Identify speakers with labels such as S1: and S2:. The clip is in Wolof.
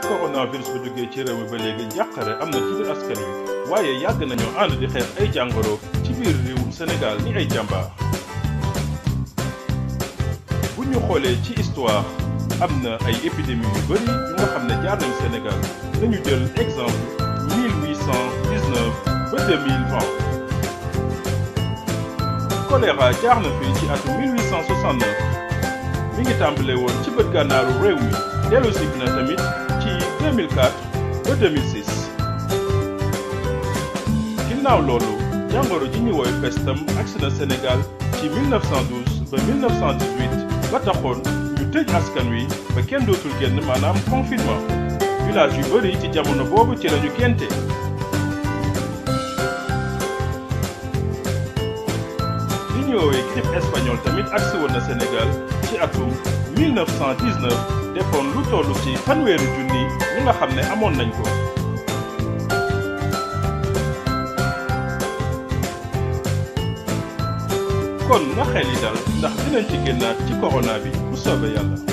S1: coronavirus bi duggee ci réew mi ba léegi njàqare am na ci biir askan wi waaye yàgg nañoo ànd di xeex ay jàngoro ci biir réewum Sénégal ni ay jàmbaar. bu ñu xoolee ci histoire am na ay épidémies yu bëri yu nga xam ne jaar nañ Sénégal dañu jël exemple 1819 ba 2020. choléra jaar na fii ci atum 1869 mi ngi tàmbale woon ci bët gànnaaru réew mi dellu si na tamit ci 2004 ba 2006. ginnaaw loolu jàngoro ji ñu woy pestam agsi na Sénégal ci 1912 ba 1918 ba taxoon ñu tëj askan wi ba kenn dootul génn maanaam confinement. village yu bëri ci jamono boobu ci lañu gente. li ñu woowee grippe espagnole tamit agsi woon na Sénégal ci atum 1919 defoon lu tollu ci fanweeri junni ñi nga xam ne amoon nañ ko. kon na xel yi dal ndax dinañ ci génnaat ci corona bi bu soobee Yàlla.